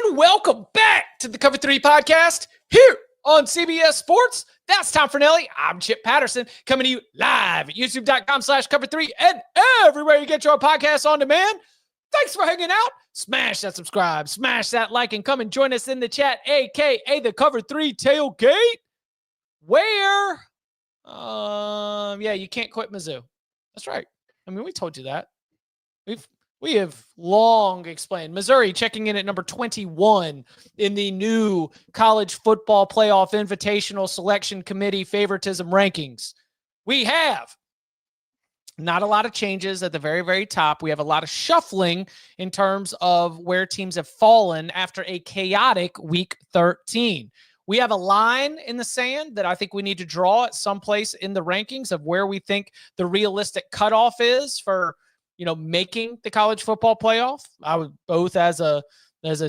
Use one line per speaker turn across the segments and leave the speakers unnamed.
And welcome back to the Cover 3 podcast here on CBS Sports. That's Tom Fornelli. I'm Chip Patterson coming to you live at youtube.com/cover3 and everywhere you get your podcasts on demand. Thanks for hanging out. Smash that subscribe, smash that like, and come and join us in the chat, aka the Cover 3 tailgate, where, you can't quit Mizzou. That's right. I mean, we told you that. We have long explained. Missouri checking in at number 21 in the new college football playoff invitational selection committee favoritism rankings. We have not a lot of changes at the very, very top. We have a lot of shuffling in terms of where teams have fallen after a chaotic week 13. We have a line in the sand that I think we need to draw at some place in the rankings of where we think the realistic cutoff is for making the college football playoff. I would both as a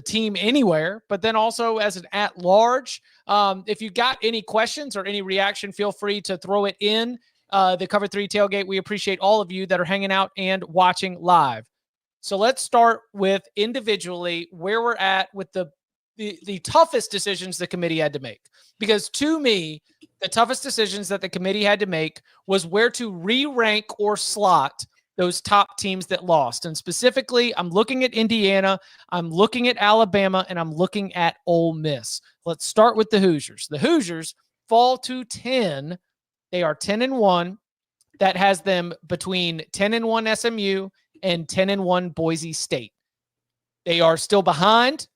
team anywhere, but then also as an at-large. If you got any questions or any reaction, feel free to throw it in the Cover 3 tailgate. We appreciate all of you that are hanging out and watching live. So let's start with individually where we're at with the toughest decisions the committee had to make. Because to me, the toughest decisions that the committee had to make was where to re-rank or slot those top teams that lost. And specifically, I'm looking at Indiana, I'm looking at Alabama, and I'm looking at Ole Miss. Let's start with the Hoosiers. The Hoosiers fall to 10. They are 10-1. That has them between 10-1 SMU and 10-1 Boise State. They are still behind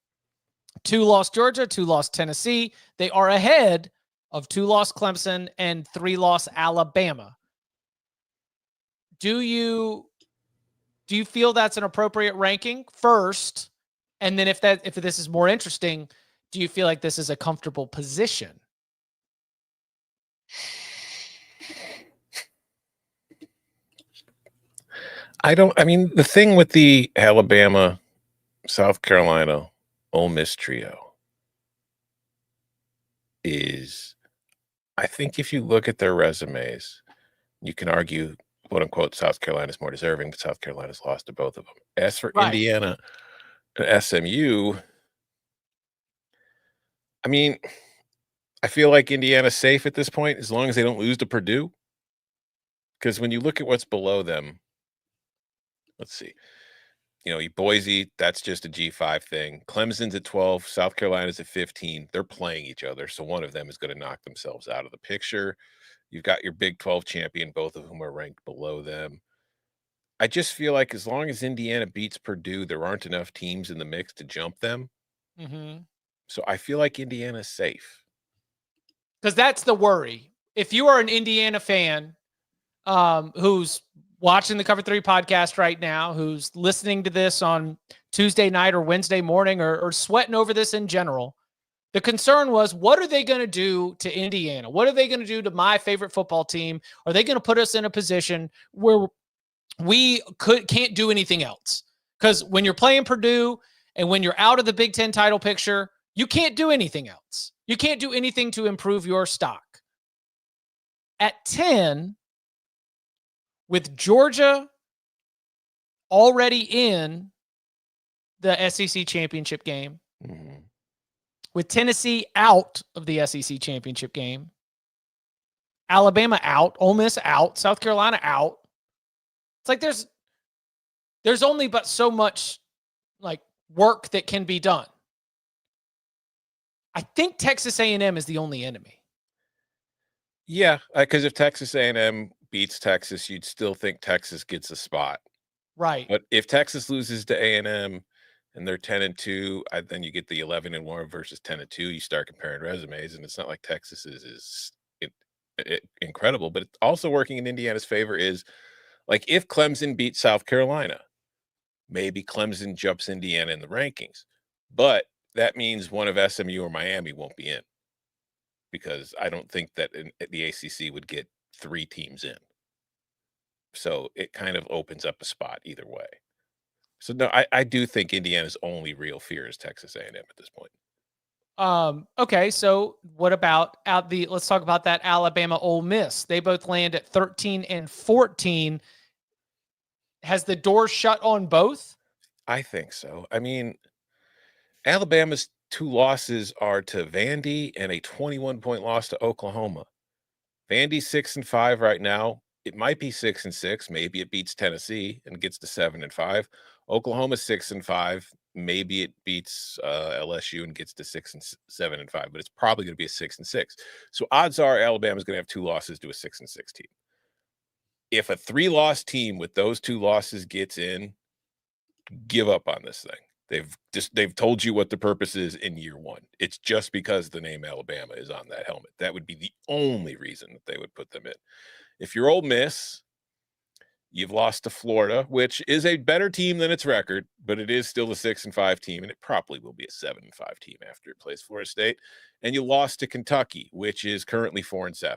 2-loss Georgia, 2-loss Tennessee. They are ahead of 2-loss Clemson and 3-loss Alabama. Do you feel that's an appropriate ranking first? And then if this is more interesting, do you feel like this is a comfortable position?
The thing with the Alabama, South Carolina, Ole Miss trio is, I think if you look at their resumes, you can argue, quote unquote, South Carolina is more deserving, but South Carolina's lost to both of them. As for Indiana and SMU, I feel like Indiana's safe at this point as long as they don't lose to Purdue. Because when you look at what's below them, let's see, Boise, that's just a G5 thing. Clemson's at 12, South Carolina's at 15. They're playing each other, so one of them is going to knock themselves out of the picture. You've got your Big 12 champion, both of whom are ranked below them. I just feel like as long as Indiana beats Purdue, there aren't enough teams in the mix to jump them. Mm-hmm. So I feel like Indiana's safe.
Because that's the worry. If you are an Indiana fan who's watching the Cover 3 podcast right now, who's listening to this on Tuesday night or Wednesday morning or sweating over this in general, the concern was, what are they going to do to Indiana? What are they going to do to my favorite football team? Are they going to put us in a position where we can't do anything else? Because when you're playing Purdue and when you're out of the Big Ten title picture, you can't do anything else. You can't do anything to improve your stock. At 10, with Georgia already in the SEC championship game, mm-hmm. with Tennessee out of the SEC championship game, Alabama out, Ole Miss out, South Carolina out. It's like there's only but so much work that can be done. I think Texas A&M is the only enemy.
Yeah, because if Texas A&M beats Texas, you'd still think Texas gets a spot.
Right.
But if Texas loses to A&M and they're 10-2, then you get the 11-1 versus 10-2. You start comparing resumes, and it's not like Texas is incredible, but it's also working in Indiana's favor is, like, if Clemson beats South Carolina, maybe Clemson jumps Indiana in the rankings, but that means one of SMU or Miami won't be in, because I don't think that the ACC would get 3 teams in. So it kind of opens up a spot either way. So no, I do think Indiana's only real fear is Texas A&M at this point.
Okay, so what about let's talk about that Alabama Ole Miss. They both land at 13 and 14. Has the door shut on both?
I think so. I mean, Alabama's 2 losses are to Vandy and a 21-point loss to Oklahoma. Vandy's 6-5 right now. It might be 6-6. Maybe it beats Tennessee and gets to 7-5. Oklahoma's 6-5. Maybe it beats LSU and gets to 7-5. But it's probably going to be a 6-6. So odds are Alabama's going to have 2 losses to a 6-6 team. If a 3-loss team with those 2 losses gets in, give up on this thing. They've told you what the purpose is in year 1. It's just because the name Alabama is on that helmet. That would be the only reason that they would put them in. If you're Ole Miss, you've lost to Florida, which is a better team than its record, but it is still a 6-5 team, and it probably will be a 7-5 team after it plays Florida State. And you lost to Kentucky, which is currently 4-7.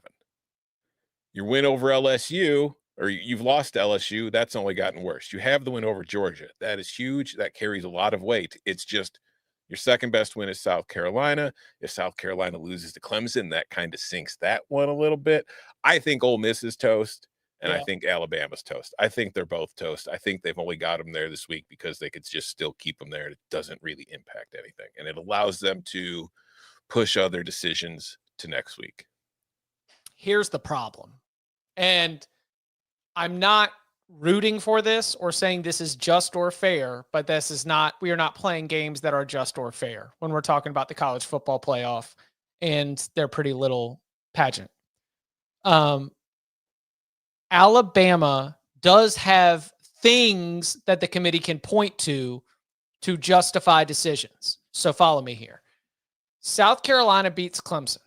Your win over LSU, or you've lost to LSU, that's only gotten worse. You have the win over Georgia. That is huge. That carries a lot of weight. It's just your second best win is South Carolina. If South Carolina loses to Clemson, that kind of sinks that one a little bit. I think Ole Miss is toast, and I think Alabama's toast. I think they're both toast. I think they've only got them there this week because they could just still keep them there. It doesn't really impact anything, and it allows them to push other decisions to next week.
Here's the problem. And I'm not rooting for this or saying this is just or fair, but we are not playing games that are just or fair when we're talking about the college football playoff and their pretty little pageant. Alabama does have things that the committee can point to justify decisions. So follow me here. South Carolina beats Clemson.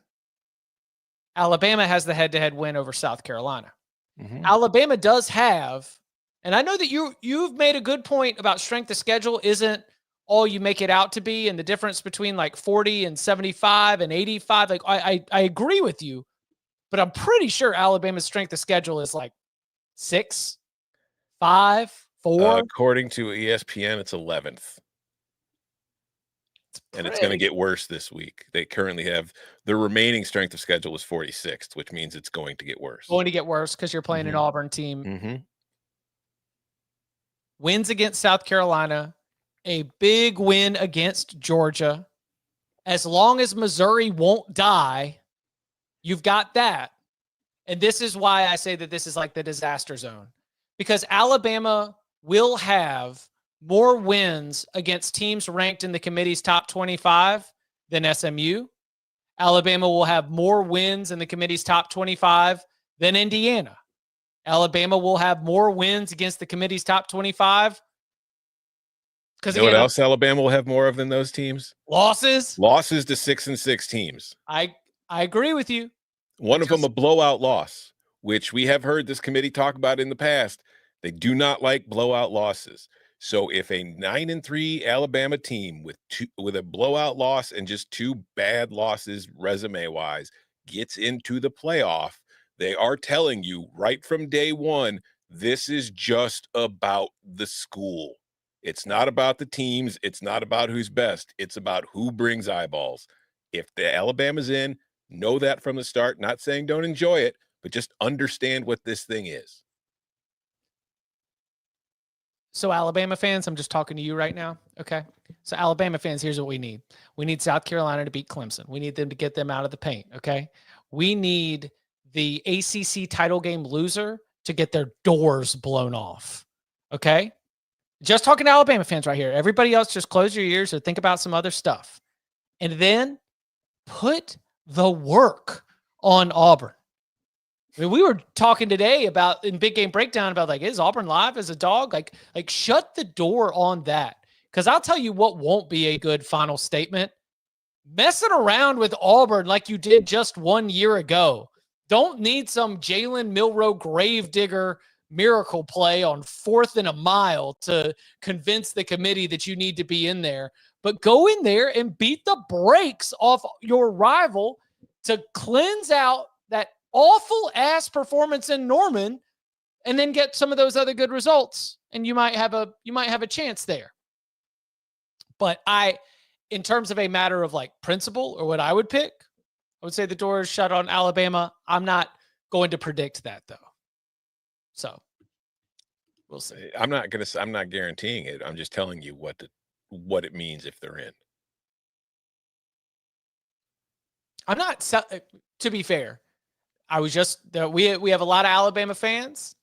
Alabama has the head-to-head win over South Carolina. Mm-hmm. Alabama does have, and I know that you've made a good point about strength of schedule isn't all you make it out to be, and the difference between like 40 and 75 and 85. Like I agree with you, but I'm pretty sure Alabama's strength of schedule is like 6, 5, 4.
According to ESPN, it's 11th. And it's going to get worse this week. They currently have their remaining strength of schedule is 46th, which means it's going to get worse.
Going to get worse because you're playing an Auburn team.
Mm-hmm.
Wins against South Carolina, a big win against Georgia. As long as Missouri won't die, you've got that. And this is why I say that this is like the disaster zone. Because Alabama will have more wins against teams ranked in the committee's top 25 than SMU. Alabama will have more wins in the committee's top 25 than Indiana. Alabama will have more wins against the committee's top 25.
You know what else Alabama will have more of than those teams?
Losses.
Losses to 6-6 teams.
I agree with you.
One of them a blowout loss, which we have heard this committee talk about in the past. They do not like blowout losses. So if a 9-3 Alabama team with a blowout loss and just 2 bad losses resume-wise gets into the playoff, they are telling you right from day one, this is just about the school. It's not about the teams. It's not about who's best. It's about who brings eyeballs. If the Alabama's in, know that from the start. Not saying don't enjoy it, but just understand what this thing is.
So Alabama fans, I'm just talking to you right now. Okay. So Alabama fans, here's what we need. We need South Carolina to beat Clemson. We need them to get them out of the paint. Okay. We need the ACC title game loser to get their doors blown off. Okay. Just talking to Alabama fans right here. Everybody else, just close your ears or think about some other stuff. And then put the work on Auburn. I mean, we were talking today about in Big Game Breakdown about like, is Auburn live as a dog? Like shut the door on that. Because I'll tell you what won't be a good final statement. Messing around with Auburn like you did just 1 year ago. Don't need some Jalen Milroe gravedigger miracle play on 4th and a mile to convince the committee that you need to be in there. But go in there and beat the brakes off your rival to cleanse out that awful ass performance in Norman and then get some of those other good results. And you might have a chance there. But in terms of a matter of like principle or what I would pick, I would say the door is shut on Alabama. I'm not going to predict that though. So we'll see.
I'm not guaranteeing it. I'm just telling you what it means if they're in.
I'm not, to be fair, I was just, we have a lot of Alabama fans,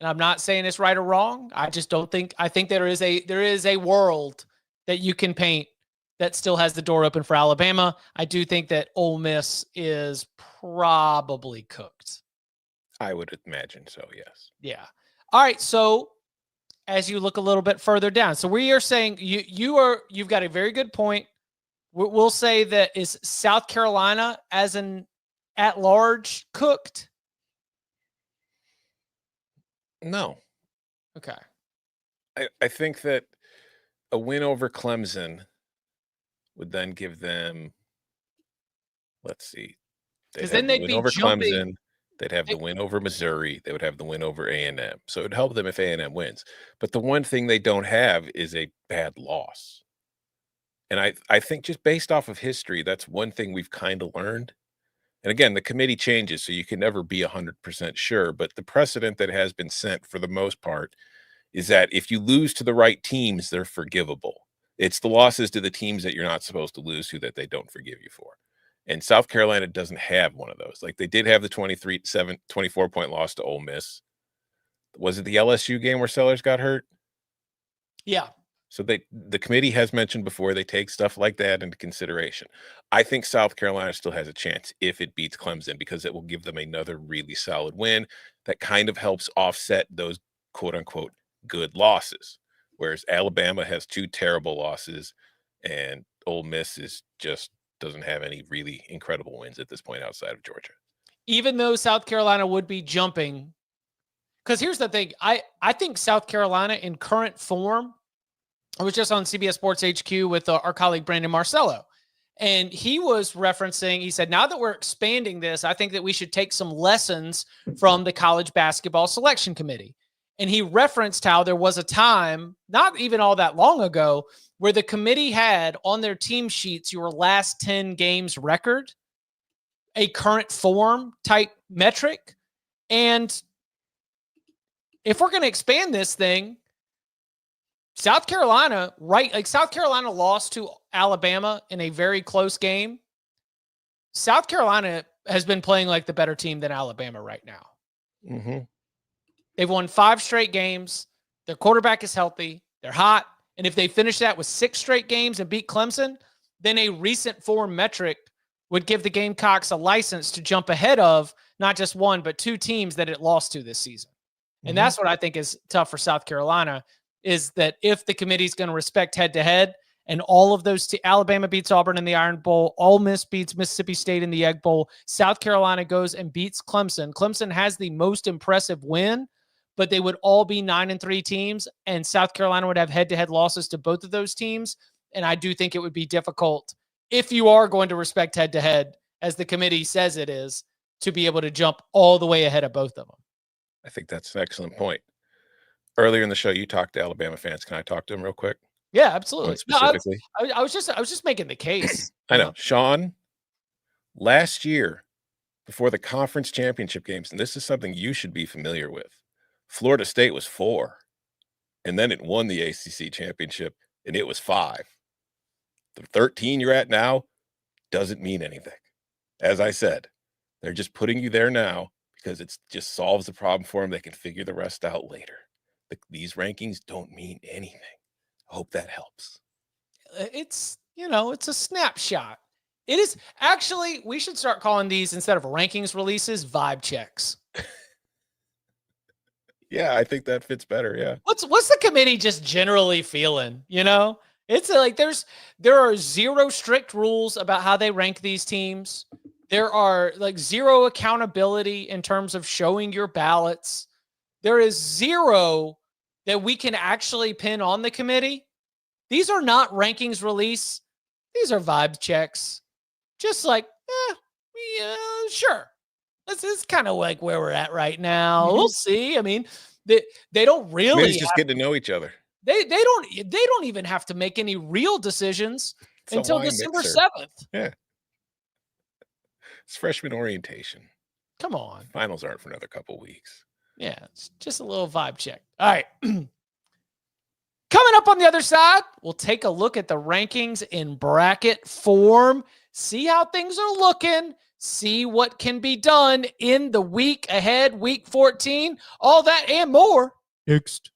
and I'm not saying it's right or wrong. I just don't think, I think there is a world that you can paint that still has the door open for Alabama. I do think that Ole Miss is probably cooked.
I would imagine so, yes.
Yeah. All right. So as you look a little bit further down, so we are saying you've got a very good point. We'll say that is South Carolina as an at-large cooked?
No.
Okay.
I think that a win over Clemson would then give them, let's see, they'd
'Cause
have
then
the
they'd
win
be
over
jumping.
Clemson, they'd have the win over Missouri, they would have the win over A&M. So it would help them if A&M wins. But the one thing they don't have is a bad loss. And I think just based off of history, that's one thing we've kind of learned. And again, the committee changes, so you can never be 100% sure. But the precedent that has been set for the most part is that if you lose to the right teams, they're forgivable. It's the losses to the teams that you're not supposed to lose to that they don't forgive you for. And South Carolina doesn't have one of those. Like they did have the 24-point loss to Ole Miss. Was it the LSU game where Sellers got hurt?
Yeah.
So the committee has mentioned before they take stuff like that into consideration. I think South Carolina still has a chance if it beats Clemson because it will give them another really solid win that kind of helps offset those quote unquote good losses. Whereas Alabama has 2 terrible losses and Ole Miss is just doesn't have any really incredible wins at this point outside of Georgia.
Even though South Carolina would be jumping, because here's the thing. I think South Carolina in current form, I was just on CBS Sports HQ with our colleague Brandon Marcello, and he was referencing, he said, now that we're expanding this, I think that we should take some lessons from the college basketball selection committee. And he referenced how there was a time, not even all that long ago, where the committee had on their team sheets your last 10 games record, a current form type metric. And if we're going to expand this thing, South Carolina, right? Like South Carolina lost to Alabama in a very close game. South Carolina has been playing like the better team than Alabama right now.
Mm-hmm.
They've won 5 straight games. Their quarterback is healthy. They're hot. And if they finish that with 6 straight games and beat Clemson, then a recent form metric would give the Gamecocks a license to jump ahead of not just 1, but 2 teams that it lost to this season. And
Mm-hmm.
that's what I think is tough for South Carolina, is that if the committee's going to respect head-to-head and all of those, Alabama beats Auburn in the Iron Bowl, Ole Miss beats Mississippi State in the Egg Bowl, South Carolina goes and beats Clemson. Clemson has the most impressive win, but they would all be 9-3 teams, and South Carolina would have head-to-head losses to both of those teams. And I do think it would be difficult, if you are going to respect head-to-head, as the committee says it is, to be able to jump all the way ahead of both of them.
I think that's an excellent point. Earlier in the show, you talked to Alabama fans. Can I talk to them real quick?
Yeah, absolutely.
Specifically,
no, I was just making the case.
I know. Sean, last year, before the conference championship games, and this is something you should be familiar with, Florida State was 4, and then it won the ACC championship, and it was 5. The 13 you're at now doesn't mean anything. As I said, they're just putting you there now because it just solves the problem for them. They can figure the rest out later. These rankings don't mean anything. I hope that helps.
It's, it's a snapshot. It is actually, we should start calling these, instead of rankings releases, vibe checks.
Yeah, I think that fits better. Yeah.
What's the committee just generally feeling? It's like there are 0 strict rules about how they rank these teams. There are like 0 accountability in terms of showing your ballots. There is 0 that we can actually pin on the committee. These are not rankings release. These are vibe checks. Just like, sure. This is kind of like where we're at right now.
Mm-hmm.
We'll see. I mean, they don't really.
Maybe it's just getting to know each other.
They don't even have to make any real decisions until December 7th.
Yeah. It's freshman orientation.
Come on.
Finals aren't for another couple weeks.
Yeah, it's just a little vibe check. All right. Coming up on the other side, we'll take a look at the rankings in bracket form. see how things are looking, see what can be done in the week ahead, week 14, all that and more. Next.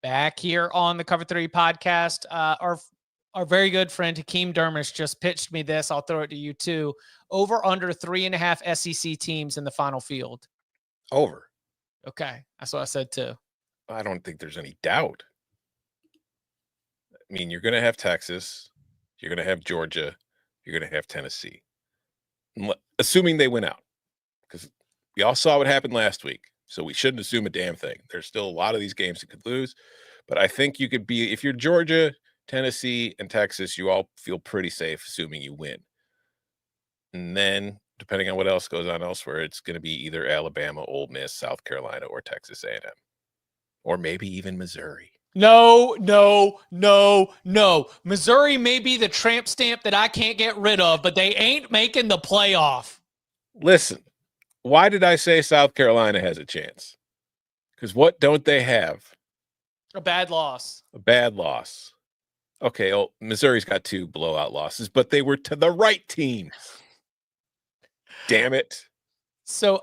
Back here on the Cover 3 podcast, our very good friend Hakeem Dermish just pitched me this. I'll throw it to you too. Over under 3.5 SEC teams in the final field.
Over.
Okay. That's what I said too.
I don't think there's any doubt. I mean, you're going to have Texas. You're going to have Georgia. You're going to have Tennessee. Assuming they win out. Because we all saw what happened last week. So we shouldn't assume a damn thing. There's still a lot of these games that could lose. But I think you could be, if you're Georgia, Tennessee, and Texas, you all feel pretty safe assuming you win. And then, depending on what else goes on elsewhere, it's going to be either Alabama, Ole Miss, South Carolina, or Texas A&M. Or maybe even Missouri.
No. Missouri may be the tramp stamp that I can't get rid of, but they ain't making the playoff.
Listen, why did I say South Carolina has a chance? Because what don't they have?
A bad loss.
A bad loss. Okay, well, Missouri's got 2 blowout losses, but they were to the right team. Damn it.
So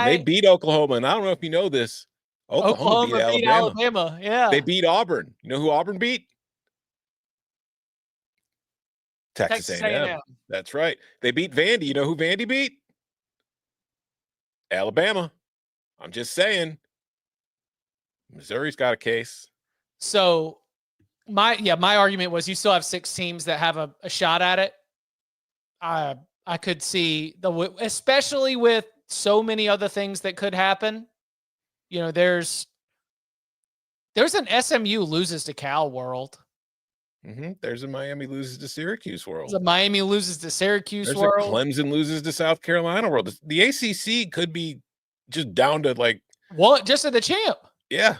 they beat Oklahoma, and I don't know if you know this. Oklahoma beat Alabama.
Yeah.
They beat Auburn. You know who Auburn beat? Texas A&M. That's right. They beat Vandy. You know who Vandy beat? Alabama. I'm just saying. Missouri's got a case.
So my argument was you still have 6 teams that have a shot at it. I could see especially with so many other things that could happen. You know, there's an SMU loses to Cal world.
Mm-hmm. There's a Miami loses to Syracuse world.
There's a Miami loses to Syracuse
There's
world.
A Clemson loses to South Carolina world. The ACC could be just down to like
just to the champ.
Yeah.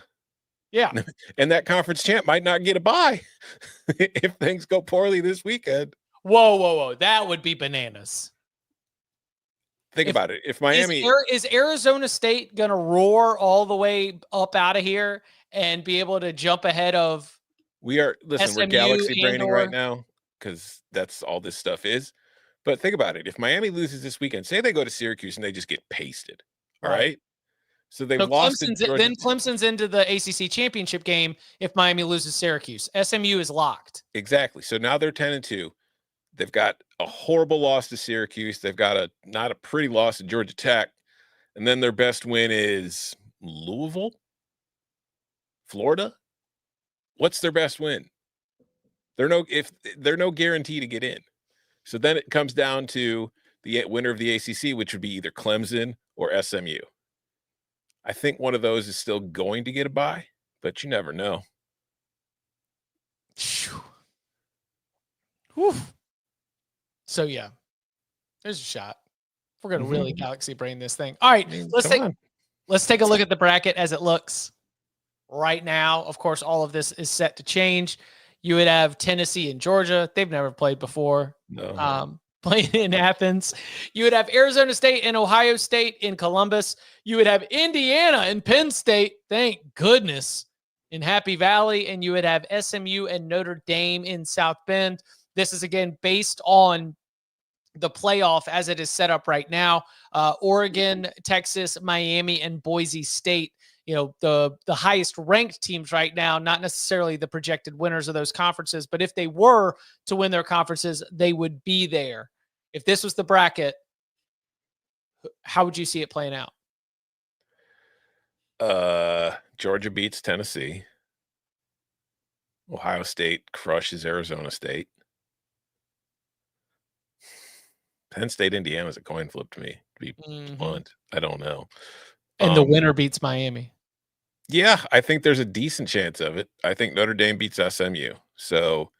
And that conference champ might not get a bye if things go poorly this weekend.
Whoa. That would be bananas.
Think about it. If Miami
is Arizona State going to roar all the way up out of here and be able to jump ahead of
we're
SMU
galaxy braining right now because that's all this stuff is. But think about it. If Miami loses this weekend, say they go to Syracuse and they just get pasted. All right. So they've lost.
Then Clemson's into the ACC championship game if Miami loses Syracuse. SMU is locked.
Exactly. So now they're 10-2. They've got a horrible loss to Syracuse. They've got not a pretty loss to Georgia Tech. And then their best win is Louisville, Florida. What's their best win? They're no guarantee to get in. So then it comes down to the winner of the ACC, which would be either Clemson or SMU. I think one of those is still going to get a bye, but you never know.
Whew. So yeah, there's a shot. We're gonna really galaxy brain this thing. All right, let's take a look at the bracket as it looks right now. Of course, all of this is set to change. You would have Tennessee and Georgia. They've never played before.
No.
Playing in Athens. You would have Arizona State and Ohio State in Columbus. You would have Indiana and Penn State. Thank goodness. In Happy Valley. And you would have SMU and Notre Dame in South Bend. This is, again, based on the playoff as it is set up right now. Oregon, Texas, Miami, and Boise State, you know, the highest ranked teams right now, not necessarily the projected winners of those conferences, but if they were to win their conferences, they would be there. If this was the bracket, how would you see it playing out?
Georgia beats Tennessee. Ohio State crushes Arizona State. Penn State, Indiana is a coin flip to me, to be blunt. I don't know.
And the winner beats Miami.
Yeah, I think there's a decent chance of it. I think Notre Dame beats SMU. So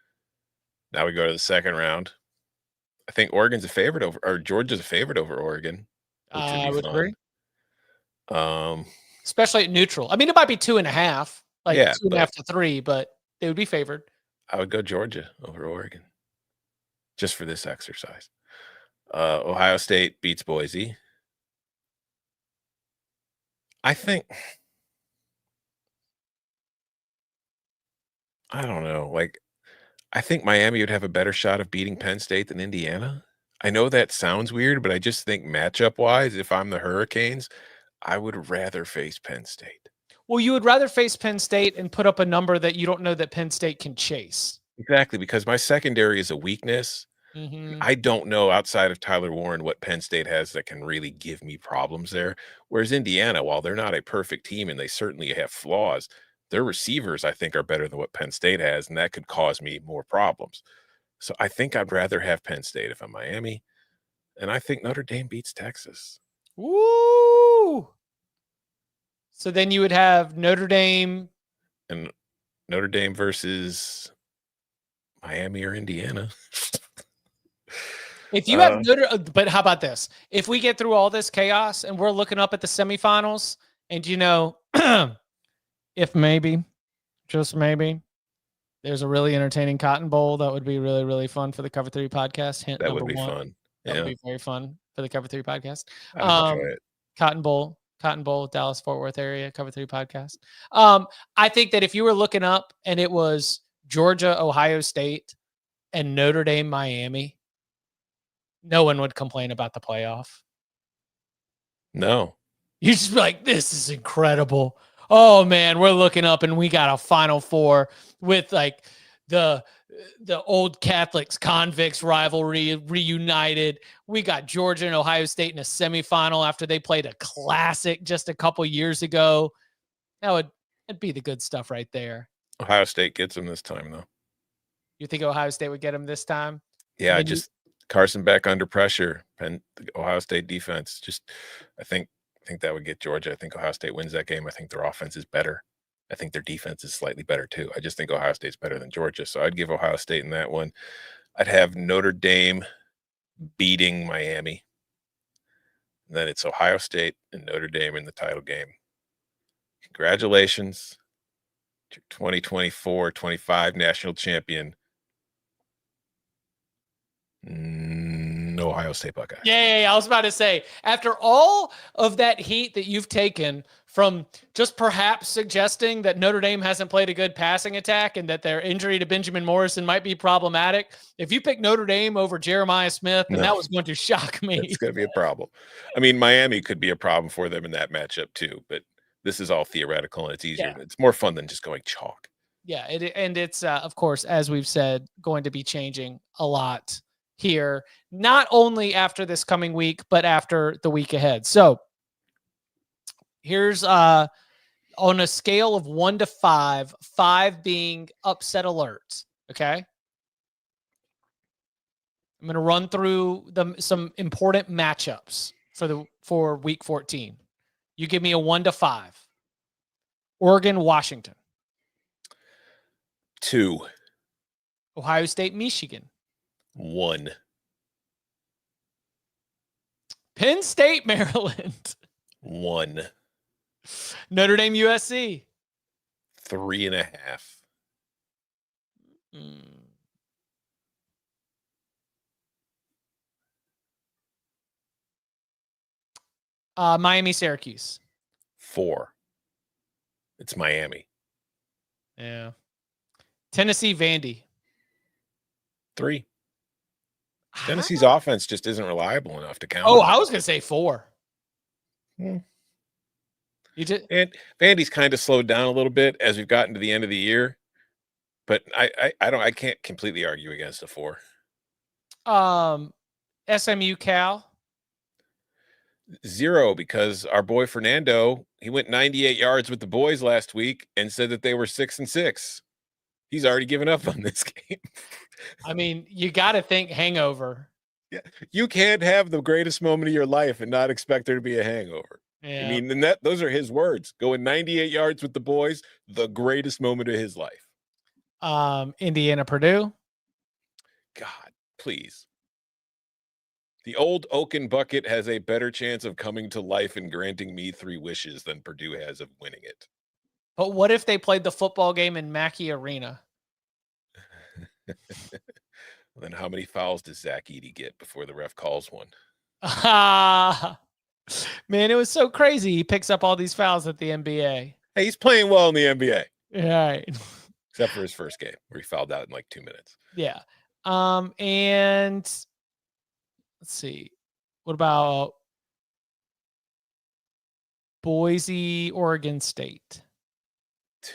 now we go to the second round. I think Oregon's a favorite or Georgia's a favorite over Oregon.
I would agree.
Um,
Especially at neutral. I mean, it might be 2.5, like 2.5 to 3, but they would be favored.
I would go Georgia over Oregon just for this exercise. Ohio State beats Boise. I think I don't know. Like, I think Miami would have a better shot of beating Penn State than Indiana. I know that sounds weird, but I just think matchup wise, if I'm the Hurricanes, I would rather face Penn State.
Well, you would rather face Penn State and put up a number that you don't know that Penn State can chase.
Exactly, because my secondary is a weakness.
Mm-hmm.
I don't know outside of Tyler Warren what Penn State has that can really give me problems there. Whereas Indiana, while they're not a perfect team and they certainly have flaws, their receivers, I think, are better than what Penn State has, and that could cause me more problems. So I think I'd rather have Penn State if I'm Miami, and I think Notre Dame beats Texas.
Woo! So then you would have Notre Dame.
And Notre Dame versus Miami or Indiana.
If you have but how about this? If we get through all this chaos and we're looking up at the semifinals, and if maybe, just maybe, there's a really entertaining Cotton Bowl that would be really, really fun for the Cover 3 podcast. Hint
That
number
would be
one.
fun.
That would be very fun for the Cover 3 podcast.
I'd enjoy it.
Cotton Bowl, Dallas, Fort Worth area, Cover 3 podcast. I think that if you were looking up and it was Georgia, Ohio State, and Notre Dame, Miami, no one would complain about the playoff.
No.
You just be like, this is incredible. Oh man, we're looking up and we got a Final Four with like the old Catholics convicts rivalry reunited. We got Georgia and Ohio State in a semifinal after they played a classic just a couple years ago. That'd be the good stuff right there.
Ohio State gets them this time though.
You think Ohio State would get them this time?
Yeah, Carson Beck under pressure, and the Ohio State defense. I think that would get Georgia. I think Ohio State wins that game. I think their offense is better. I think their defense is slightly better too. I just think Ohio State's better than Georgia, so I'd give Ohio State in that one. I'd have Notre Dame beating Miami. And then it's Ohio State and Notre Dame in the title game. Congratulations to 2024-25 national champion, Ohio State Buckeyes.
Yeah, I was about to say, after all of that heat that you've taken from just perhaps suggesting that Notre Dame hasn't played a good passing attack and that their injury to Benjamin Morrison might be problematic, if you pick Notre Dame over Jeremiah Smith, then that was going to shock me.
It's going to be a problem. I mean, Miami could be a problem for them in that matchup too, but this is all theoretical and it's easier. Yeah. It's more fun than just going chalk.
Yeah, it's of course, as we've said, going to be changing a lot here, not only after this coming week, but after the week ahead. So here's on a scale of 1 to 5, 5 being upset alert. Okay. I'm going to run through some important matchups for week 14. You give me a 1 to 5. Oregon, Washington.
2.
Ohio State, Michigan.
1.
Penn State, Maryland.
1.
Notre Dame, USC.
3.5.
Miami, Syracuse.
4. It's Miami.
Yeah. Tennessee, Vandy.
3. Tennessee's offense just isn't reliable enough to count.
Oh, I was going to say 4.
You did. And Vandy's kind of slowed down a little bit as we've gotten to the end of the year, but I can't completely argue against a 4.
SMU, Cal.
0, because our boy Fernando, he went 98 yards with the boys last week and said that they were 6-6. He's already given up on this game.
I mean, you got to think hangover.
Yeah, you can't have the greatest moment of your life and not expect there to be a hangover. Yeah. I mean, and those are his words. Going 98 yards with the boys, the greatest moment of his life.
Indiana, Purdue.
God, please. The old oaken bucket has a better chance of coming to life and granting me 3 wishes than Purdue has of winning it.
But what if they played the football game in Mackey Arena?
Then how many fouls does Zach Edey get before the ref calls one?
Man, it was so crazy. He picks up all these fouls at the NBA.
Hey, he's playing well in the NBA.
Right.
Except for his first game where he fouled out in like 2 minutes.
Yeah. And let's see. What about Boise, Oregon State?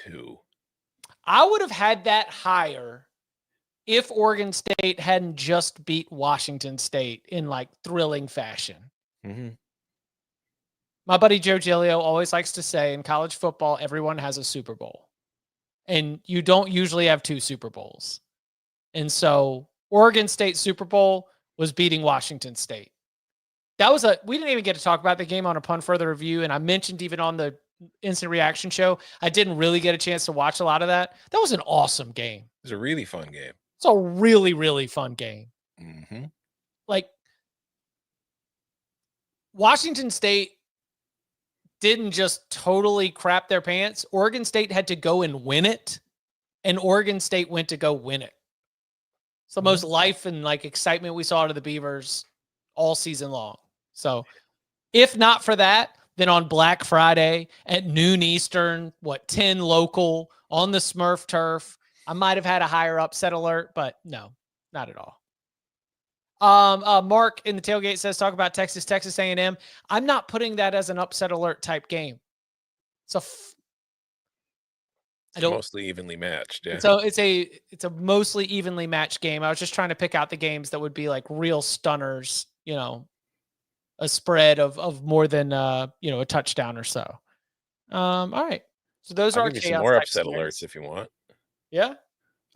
2.
I would have had that higher if Oregon State hadn't just beat Washington State in like thrilling fashion.
Mm-hmm.
My buddy Joe Giglio always likes to say in college football, everyone has a Super Bowl. And you don't usually have 2 Super Bowls. And so Oregon State Super Bowl was beating Washington State. We didn't even get to talk about the game on a Pun Further review. And I mentioned even on the instant reaction show, I didn't really get a chance to watch a lot of that. That was an awesome game.
It was a really fun game.
It's a really, really fun game.
Mm-hmm.
Like, Washington State didn't just totally crap their pants. Oregon State had to go and win it, and Oregon State went to go win it. It's the most life and like excitement we saw out of the Beavers all season long. So if not for that, then on Black Friday at noon Eastern, 10 local on the Smurf turf, I might have had a higher upset alert, but no, not at all. Mark in the tailgate says, talk about Texas A&M. I'm not putting that as an upset alert type game.
It's mostly evenly matched. Yeah.
So it's a mostly evenly matched game. I was just trying to pick out the games that would be like real stunners, a spread of more than a touchdown or so. All right. So those
I'll
are
give you some more upset alerts if you want.
Yeah.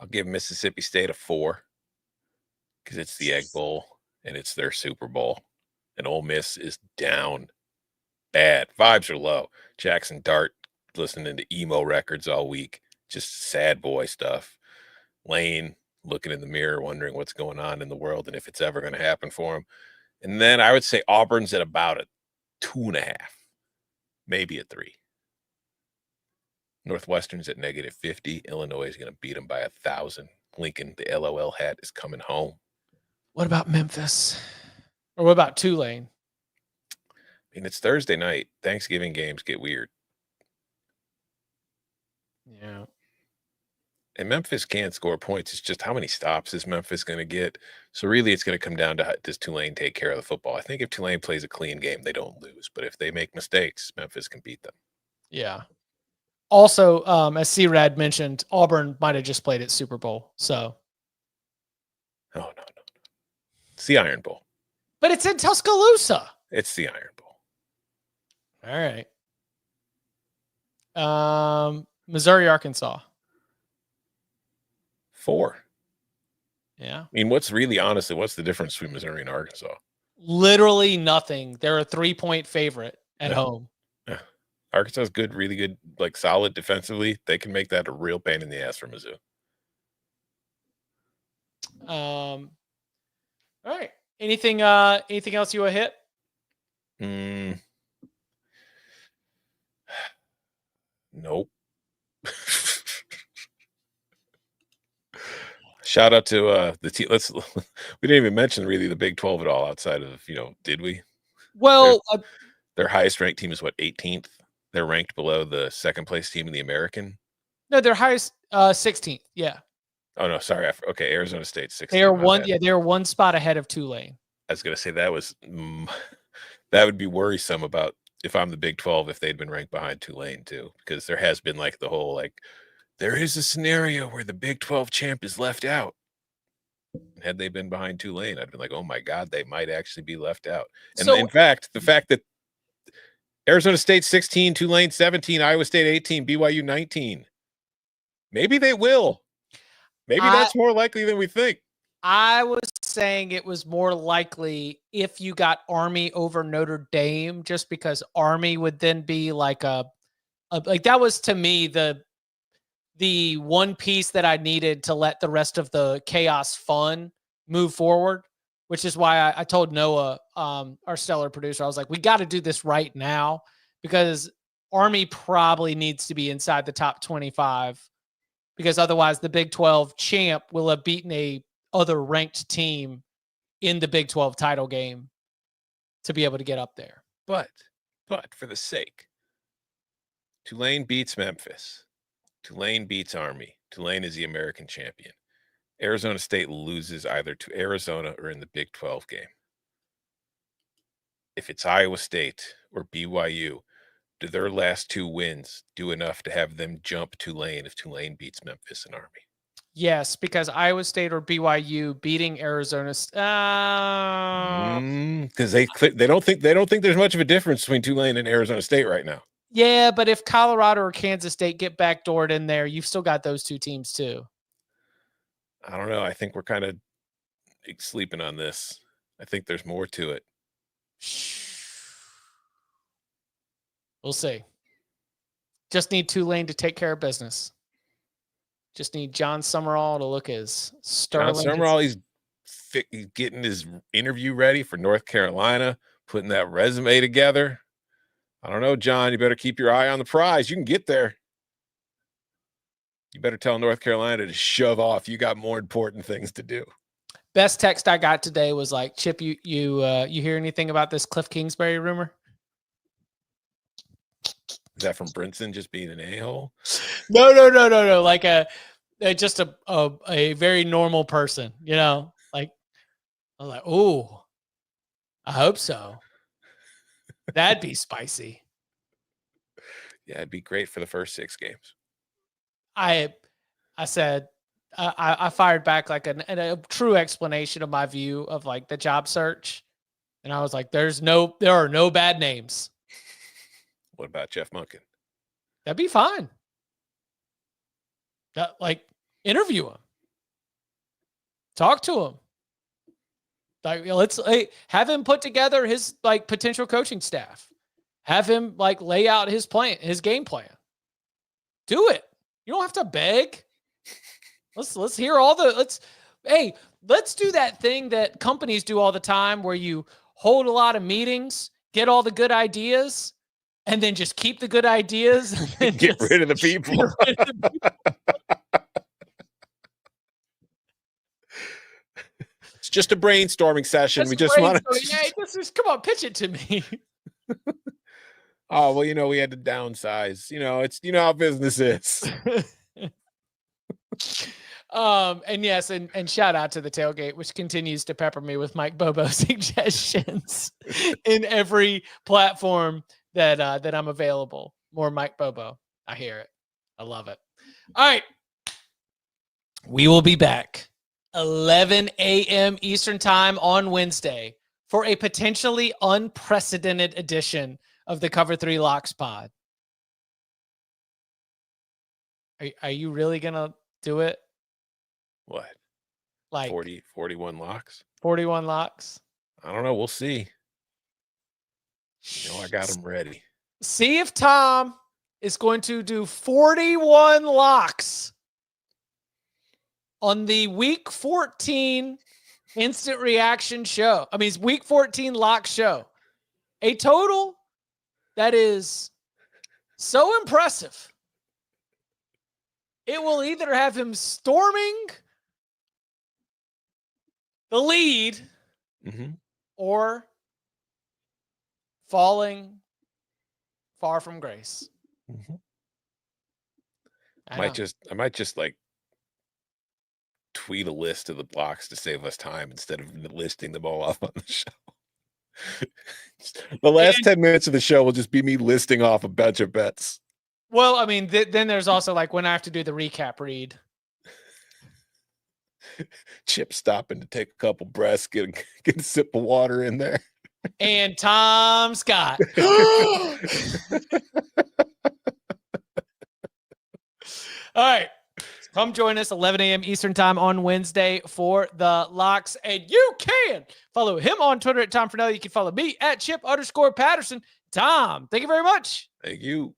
I'll give Mississippi State a 4 because it's the Egg Bowl and it's their Super Bowl, and Ole Miss is down bad. Vibes are low. Jackson Dart listening to emo records all week, just sad boy stuff. Lane looking in the mirror, wondering what's going on in the world and if it's ever going to happen for him. And then I would say Auburn's at about a 2.5, maybe a 3. Northwestern's at -50. Illinois is going to beat them by 1,000. Lincoln, the LOL hat, is coming home.
What about Memphis? Or what about Tulane?
I mean, it's Thursday night. Thanksgiving games get weird.
Yeah.
And Memphis can't score points. It's just how many stops is Memphis going to get? So really, it's going to come down to, does Tulane take care of the football? I think if Tulane plays a clean game, they don't lose. But if they make mistakes, Memphis can beat them.
Yeah. Also, as C-Rad mentioned, Auburn might have just played at Super Bowl. So.
Oh, no. It's the Iron Bowl.
But it's in Tuscaloosa.
It's the Iron Bowl.
All right. Missouri, Arkansas.
4.
Yeah.
I mean, what's the difference between Missouri and Arkansas?
Literally nothing. They're a 3-point favorite at home.
Yeah. Arkansas is good, really good, like solid defensively. They can make that a real pain in the ass for Mizzou.
All right. Anything else you want to hit?
Nope. Shout out to the team. We didn't even mention really the Big 12 at all outside of, did we?
Well,
their highest ranked team is 18th. They're ranked below the second place team in the American.
No, their highest 16th. Yeah.
Oh no, sorry. Okay, Arizona State 16th.
They are one spot ahead of Tulane.
I was gonna say that would be worrisome about if I'm the Big 12 if they'd been ranked behind Tulane too, because there has been like the whole there is a scenario where the Big 12 champ is left out. Had they been behind Tulane, I'd been like, oh my God, they might actually be left out. And in fact, the fact that Arizona State 16, Tulane 17, Iowa State 18, BYU 19. Maybe they will. Maybe that's more likely than we think.
I was saying it was more likely if you got Army over Notre Dame, just because Army would then be like that was to me the one piece that I needed to let the rest of the chaos fun move forward, which is why I told Noah, our stellar producer, I was like, we got to do this right now because Army probably needs to be inside the top 25 because otherwise the Big 12 champ will have beaten a other ranked team in the Big 12 title game to be able to get up there.
But for the sake, Tulane beats Memphis. Tulane beats Army. Tulane is the American champion. Arizona State loses either to Arizona or in the Big 12 game. If it's Iowa State or BYU, do their last 2 wins do enough to have them jump Tulane if Tulane beats Memphis and Army?
Yes, because Iowa State or BYU beating Arizona.
Because they don't think there's much of a difference between Tulane and Arizona State right now.
Yeah, but if Colorado or Kansas State get backdoored in there, you've still got those 2 teams too.
I don't know. I think we're kind of sleeping on this. I think there's more to it.
We'll see. Just need Tulane to take care of business. Just need John Summerall to look as sterling.
John Summerall, he's getting his interview ready for North Carolina, putting that resume together. I don't know, John. You better keep your eye on the prize. You can get there. You better tell North Carolina to shove off. You got more important things to do.
Best text I got today was like, Chip, you hear anything about this Cliff Kingsbury rumor?
Is that from Brinson just being an a-hole?
No. Like just a very normal person, you know? Like, I'm like, oh, I hope so. That'd be spicy.
Yeah, it'd be great for the first 6 games.
I said, I fired back like a true explanation of my view of like the job search. And I was like, there are no bad names.
What about Jeff Monken?
That'd be fine. Interview him. Talk to him. Like, let's have him put together his like potential coaching staff. Have him like lay out his game plan. Do it. You don't have to beg. Let's hear all the let's do that thing that companies do all the time where you hold a lot of meetings, get all the good ideas, and then just keep the good ideas and
get rid of the people. It's just a brainstorming session. We just want to.
Yeah, come on, pitch it to me.
Oh, well, we had to downsize. It's how business is.
And yes, and shout out to the tailgate, which continues to pepper me with Mike Bobo suggestions in every platform that I'm available. More Mike Bobo. I hear it. I love it. All right. We will be back 11 a.m. Eastern time on Wednesday for a potentially unprecedented edition of the Cover 3 Locks pod. Are you really going to do it?
What?
Like
41 locks?
41 locks?
I don't know. We'll see. I got them ready.
See if Tom is going to do 41 locks on the Week 14 instant reaction show. I mean, it's Week 14 lock show. A total that is so impressive. It will either have him storming the lead or falling far from grace.
I might just like tweet a list of the blocks to save us time instead of listing them all off on the show. The last 10 minutes of the show will just be me listing off a bunch of bets.
Well, I mean, then there's also like when I have to do the recap read.
Chip stopping to take a couple breaths, get a sip of water in there.
And Tom Scott. All right. Come join us 11 a.m. Eastern time on Wednesday for the locks. And you can follow him on Twitter at Tom Fornelli. You can follow me at Chip_Patterson. Tom, thank you very much.
Thank you.